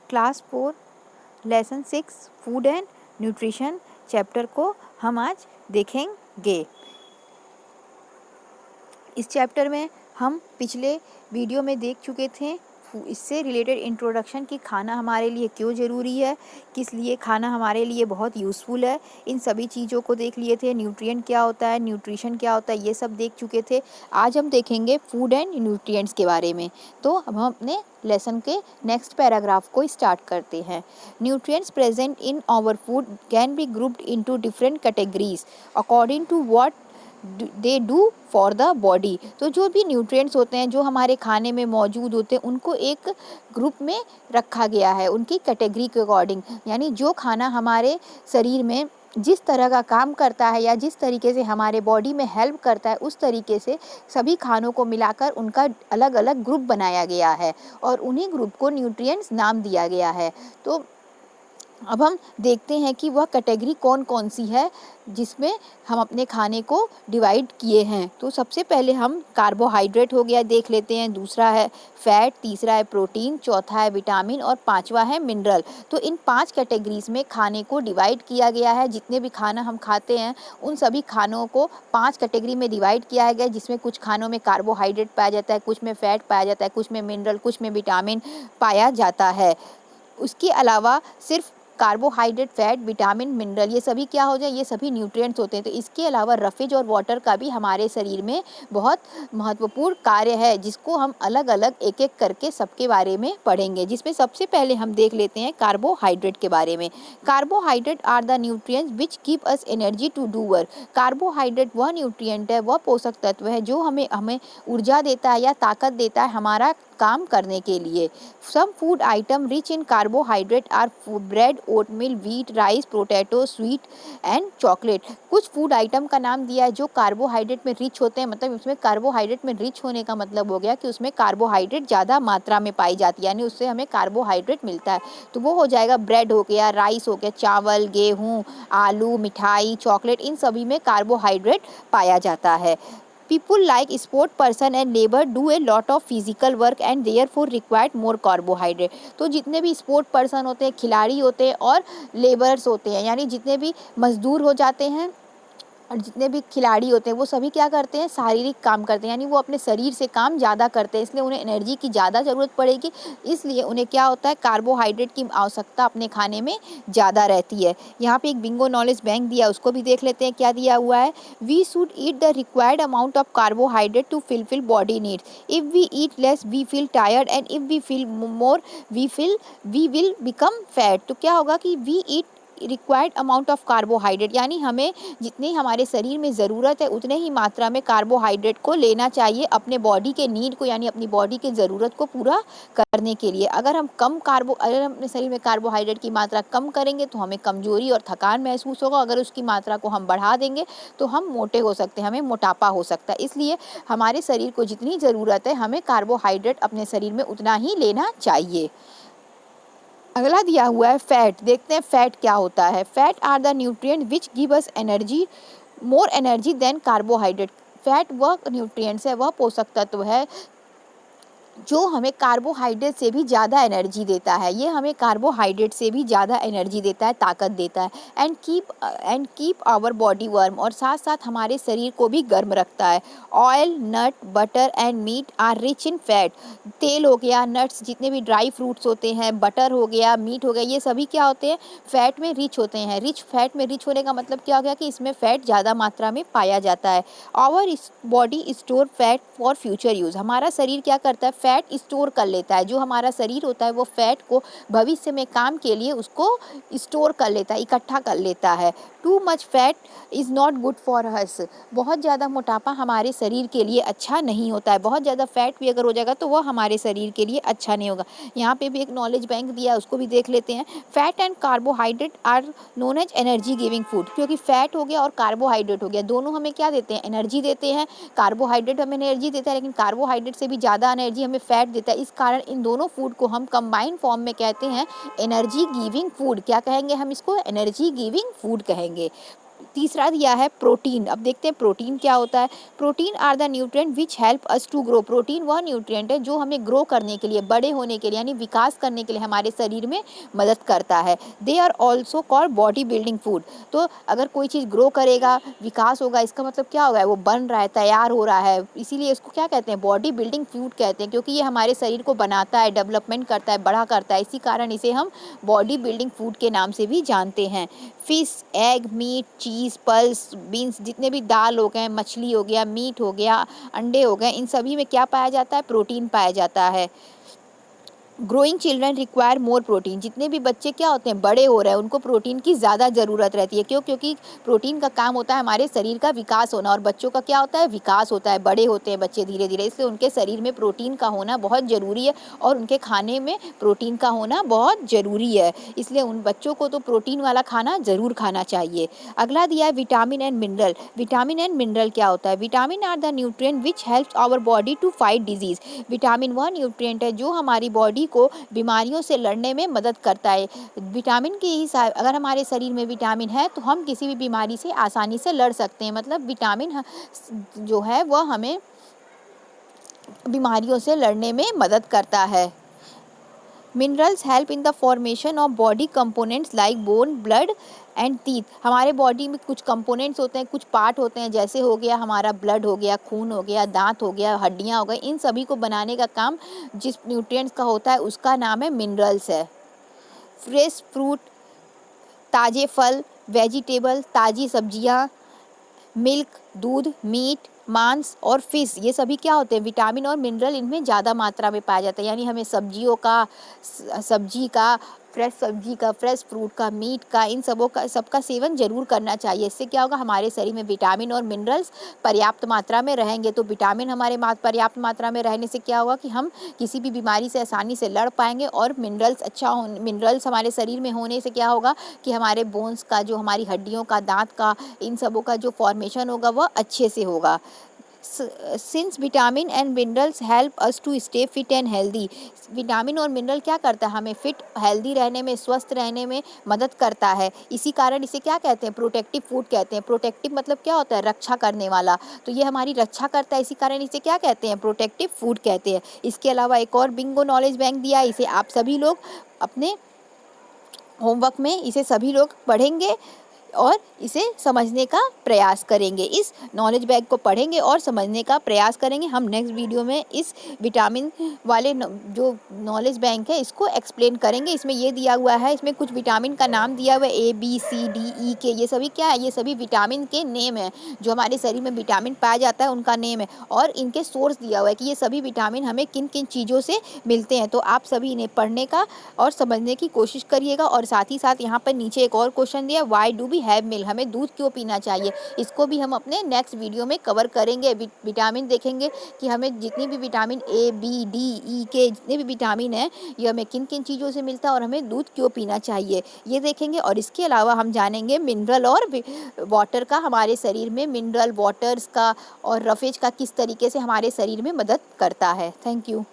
Class 4 lesson 6 food and nutrition chapter को हम आज देखेंगे। इस चैप्टर में हम पिछले वीडियो में देख चुके थे इससे रिलेटेड इंट्रोडक्शन कि खाना हमारे लिए क्यों ज़रूरी है, किस लिए खाना हमारे लिए बहुत यूज़फुल है, इन सभी चीज़ों को देख लिए थे। न्यूट्रिएंट क्या होता है, न्यूट्रिशन क्या होता है, ये सब देख चुके थे। आज हम देखेंगे फूड एंड न्यूट्रिएंट्स के बारे में। तो अब हम अपने लेसन के नेक्स्ट पैराग्राफ को स्टार्ट करते हैं। Nutrients present in our food can be grouped into different categories according to what they do for the body. तो जो भी न्यूट्रिएंट्स होते हैं जो हमारे खाने में मौजूद होते हैं उनको एक ग्रुप में रखा गया है उनकी कैटेगरी के अकॉर्डिंग, यानी जो खाना हमारे शरीर में जिस तरह का काम करता है या जिस तरीके से हमारे बॉडी में हेल्प करता है उस तरीके से सभी खानों को मिलाकर उनका अलग अलग ग्रुप बनाया गया है और उन्हीं ग्रुप को न्यूट्रिएंट्स नाम दिया गया है। तो अब हम देखते हैं कि वह कैटेगरी कौन कौन सी है जिसमें हम अपने खाने को डिवाइड किए हैं। तो सबसे पहले हम कार्बोहाइड्रेट हो गया देख लेते हैं, दूसरा है फैट, तीसरा है प्रोटीन, चौथा है विटामिन और पांचवा है मिनरल। तो इन 5 कैटेगरीज में खाने को डिवाइड किया गया है। जितने भी खाना हम खाते हैं उन सभी खानों को 5 कैटेगरी में डिवाइड किया गया है, जिसमें कुछ खानों में कार्बोहाइड्रेट पाया जाता है, कुछ में फैट पाया जाता है, कुछ में मिनरल, कुछ में विटामिन पाया जाता है। उसके अलावा सिर्फ कार्बोहाइड्रेट, फैट, विटामिन, मिनरल ये सभी क्या हो जाए, ये सभी न्यूट्रिएंट्स होते हैं। तो इसके अलावा रफेज और वाटर का भी हमारे शरीर में बहुत महत्वपूर्ण कार्य है, जिसको हम अलग अलग एक एक करके सबके बारे में पढ़ेंगे। जिसमें सबसे पहले हम देख लेते हैं कार्बोहाइड्रेट के बारे में। Carbohydrate are the nutrients which give us energy to do work. Carbohydrate वह न्यूट्रिएंट है, वह पोषक तत्व है जो हमें ऊर्जा देता है या ताकत देता है हमारा काम करने के लिए। Some food item rich in carbohydrate are bread, oatmeal, wheat, rice, potato, sweet and chocolate. कुछ फूड आइटम का नाम दिया है जो कार्बोहाइड्रेट में रिच होते हैं, मतलब उसमें कार्बोहाइड्रेट में रिच होने का मतलब हो गया कि उसमें कार्बोहाइड्रेट ज़्यादा मात्रा में पाई जाती है, यानी उससे हमें कार्बोहाइड्रेट मिलता है। तो वो हो जाएगा ब्रेड हो गया, राइस हो गया, चावल, गेहूँ, आलू, मिठाई, चॉकलेट, इन सभी में कार्बोहाइड्रेट पाया जाता है। People like sport person and labor do a lot of physical work and therefore required more carbohydrate। तो जितने भी स्पोर्ट पर्सन होते हैं, खिलाड़ी होते हैं और लेबर्स होते हैं, यानी जितने भी मजदूर हो जाते हैं और जितने भी खिलाड़ी होते हैं वो सभी क्या करते हैं, शारीरिक काम करते हैं, यानी वो अपने शरीर से काम ज़्यादा करते हैं, इसलिए उन्हें एनर्जी की ज़्यादा ज़रूरत पड़ेगी, इसलिए उन्हें क्या होता है, कार्बोहाइड्रेट की आवश्यकता अपने खाने में ज़्यादा रहती है। यहाँ पे एक बिंगो नॉलेज बैंक दिया, उसको भी देख लेते हैं क्या दिया हुआ है। We should eat the required amount of carbohydrate to fulfil body needs. If we eat less we feel tired and if we feel more we will become fat. तो क्या होगा कि we eat required amount of carbohydrate, यानी हमें जितनी हमारे शरीर में ज़रूरत है उतने ही मात्रा में कार्बोहाइड्रेट को लेना चाहिए अपने बॉडी के नीड को, यानी अपनी बॉडी के ज़रूरत को पूरा करने के लिए। अगर हम अपने शरीर में कार्बोहाइड्रेट की मात्रा कम करेंगे तो हमें कमजोरी और थकान महसूस होगा। अगर उसकी मात्रा को हम बढ़ा देंगे तो हम मोटे हो सकते हैं, हमें मोटापा हो सकता है। इसलिए हमारे शरीर को जितनी ज़रूरत है हमें कार्बोहाइड्रेट अपने शरीर में उतना ही लेना चाहिए। अगला दिया हुआ है फैट। देखते हैं फैट क्या होता है। Fat are the nutrient which give us energy, more energy than carbohydrate. Fat वह न्यूट्रिएंट्स है, वह पोषक तत्व है जो हमें कार्बोहाइड्रेट से भी ज़्यादा एनर्जी देता है। ये हमें कार्बोहाइड्रेट से भी ज़्यादा एनर्जी देता है, ताकत देता है। And keep our body warm, और साथ साथ हमारे शरीर को भी गर्म रखता है। Oil, nut, butter and meat are rich in fat. तेल हो गया, नट्स, जितने भी ड्राई फ्रूट्स होते हैं, बटर हो गया, मीट हो गया, ये सभी क्या होते हैं, फैट में रिच होते हैं। फैट में रिच होने का मतलब क्या हो गया कि इसमें फैट ज़्यादा मात्रा में पाया जाता है। Our body store fat for future use. हमारा शरीर क्या करता है, फैट स्टोर कर लेता है। जो हमारा शरीर होता है वो फैट को भविष्य में काम के लिए उसको स्टोर कर लेता है, इकट्ठा कर लेता है। Too much fat is not good for us. बहुत ज़्यादा मोटापा हमारे शरीर के लिए अच्छा नहीं होता है। बहुत ज़्यादा फैट भी अगर हो जाएगा तो वह हमारे शरीर के लिए अच्छा नहीं होगा। यहाँ पे भी एक नॉलेज बैंक दिया है, उसको भी देख लेते हैं। Fat and carbohydrate are known as energy giving food. क्योंकि फैट हो गया और कार्बोहाइड्रेट हो गया, दोनों हमें क्या देते हैं, एनर्जी देते हैं। कार्बोहाइड्रेट हमें एनर्जी देता है, लेकिन कार्बोहाइड्रेट से भी ज़्यादा एनर्जी हमें फैट देता है। इस कारण इन दोनों फूड को हम कंबाइंड फॉर्म में कहते हैं एनर्जी गिविंग फूड। क्या कहेंगे हम इसको, एनर्जी गिविंग फूड कहेंगे। तीसरा दिया है प्रोटीन। अब देखते हैं प्रोटीन क्या होता है। Protein are the nutrient which help us to grow. Protein वह न्यूट्रिएंट है जो हमें ग्रो करने के लिए, बड़े होने के लिए, यानी विकास करने के लिए हमारे शरीर में मदद करता है। They are also called body building food. तो अगर कोई चीज़ ग्रो करेगा, विकास होगा, इसका मतलब क्या होगा, वो बन रहा है, तैयार हो रहा है, इसीलिए इसको क्या कहते हैं, बॉडी बिल्डिंग फूड कहते हैं, क्योंकि ये हमारे शरीर को बनाता है, डेवलपमेंट करता है, बड़ा करता है। इसी कारण इसे हम बॉडी बिल्डिंग फूड के नाम से भी जानते हैं। फिश, एग, मीट, चीज़, पल्स, बीन्स, जितने भी दाल हो गए, मछली हो गया, मीट हो गया, अंडे हो गए, इन सभी में क्या पाया जाता है, प्रोटीन पाया जाता है। Growing children require more protein. जितने भी बच्चे क्या होते हैं, बड़े हो रहे हैं, उनको प्रोटीन की ज़्यादा ज़रूरत रहती है। क्यों? क्योंकि प्रोटीन का काम होता है हमारे शरीर का विकास होना, और बच्चों का क्या होता है, विकास होता है, बड़े होते हैं बच्चे धीरे धीरे, इसलिए उनके शरीर में प्रोटीन का होना बहुत ज़रूरी है, और उनके खाने में प्रोटीन का होना बहुत ज़रूरी है। इसलिए उन बच्चों को तो प्रोटीन वाला खाना ज़रूर खाना चाहिए। अगला दिया है vitamin and mineral. Vitamin and mineral क्या होता है? Vitamin are the nutrient which helps our body to fight disease. Vitamin वह न्यूट्रिएंट है जो हमारी बॉडी को बीमारियों से लड़ने में मदद करता है। विटामिन की ही अगर हमारे शरीर में विटामिन है तो हम किसी भी बीमारी से आसानी से लड़ सकते हैं। मतलब विटामिन जो है वह हमें बीमारियों से लड़ने में मदद करता है। Minerals help in the formation of body components like bone, blood and teeth. हमारे बॉडी में कुछ कंपोनेंट्स होते हैं, कुछ पार्ट होते हैं, जैसे हो गया हमारा ब्लड हो गया, खून हो गया, दांत हो गया, हड्डियां हो गई, इन सभी को बनाने का काम जिस न्यूट्रिएंट्स का होता है उसका नाम है मिनरल्स है। फ्रेश फ्रूट, ताज़े फल, वेजिटेबल, ताज़ी सब्जियां, मिल्क, दूध, मीट, मांस और फिश, ये सभी क्या होते हैं, विटामिन और मिनरल इनमें ज़्यादा मात्रा में पाया जाता है। यानी हमें सब्जियों का, सब्जी का, फ्रेश सब्जी का, फ्रेश फ्रूट का, मीट का, इन सबका सेवन जरूर करना चाहिए। इससे क्या होगा, हमारे शरीर में विटामिन और मिनरल्स पर्याप्त मात्रा में रहेंगे। तो विटामिन हमारे पर्याप्त मात्रा में रहने से क्या होगा कि हम किसी भी बीमारी से आसानी से लड़ पाएंगे, और मिनरल्स हमारे शरीर में होने से क्या होगा कि हमारे बोन्स का, जो हमारी हड्डियों का, दांत का, इन सबों का जो फॉर्मेशन होगा वह अच्छे से होगा। Since vitamin and minerals help us to stay fit and healthy. Vitamin और मिनरल क्या करता है, हमें फिट, हेल्दी रहने में, स्वस्थ रहने में मदद करता है। इसी कारण इसे क्या कहते हैं, प्रोटेक्टिव फूड कहते हैं। प्रोटेक्टिव मतलब क्या होता है, रक्षा करने वाला। तो ये हमारी रक्षा करता है, इसी कारण इसे क्या कहते हैं, प्रोटेक्टिव फूड कहते हैं। इसके अलावा एक और बिंगो नॉलेज बैंक दिया, इसे आप सभी लोग अपने होमवर्क में इसे सभी लोग पढ़ेंगे और इसे समझने का प्रयास करेंगे। इस नॉलेज बैग को पढ़ेंगे और समझने का प्रयास करेंगे। हम नेक्स्ट वीडियो में इस विटामिन वाले जो नॉलेज बैंक है इसको एक्सप्लेन करेंगे। इसमें ये दिया हुआ है, इसमें कुछ विटामिन का नाम दिया हुआ है, ABCDE ये सभी क्या है, ये सभी विटामिन के नेम है। जो हमारे शरीर में विटामिन पाया जाता है उनका नेम है, और इनके सोर्स दिया हुआ है कि ये सभी विटामिन हमें किन किन चीज़ों से मिलते हैं। तो आप सभी इन्हें पढ़ने का और समझने की कोशिश करिएगा। और साथ ही साथ यहाँ पर नीचे एक और क्वेश्चन दिया, why do we have milk, हमें दूध क्यों पीना चाहिए। इसको भी हम अपने नेक्स्ट वीडियो में कवर करेंगे। विटामिन देखेंगे कि हमें जितनी भी vitamin A, B, D, E के जितने भी विटामिन हैं ये हमें किन किन चीज़ों से मिलता है और हमें दूध क्यों पीना चाहिए, ये देखेंगे। और इसके अलावा हम जानेंगे मिनरल और वाटर का, हमारे शरीर में मिनरल, वाटर्स का और रफेज का किस तरीके से हमारे शरीर में मदद करता है। Thank you.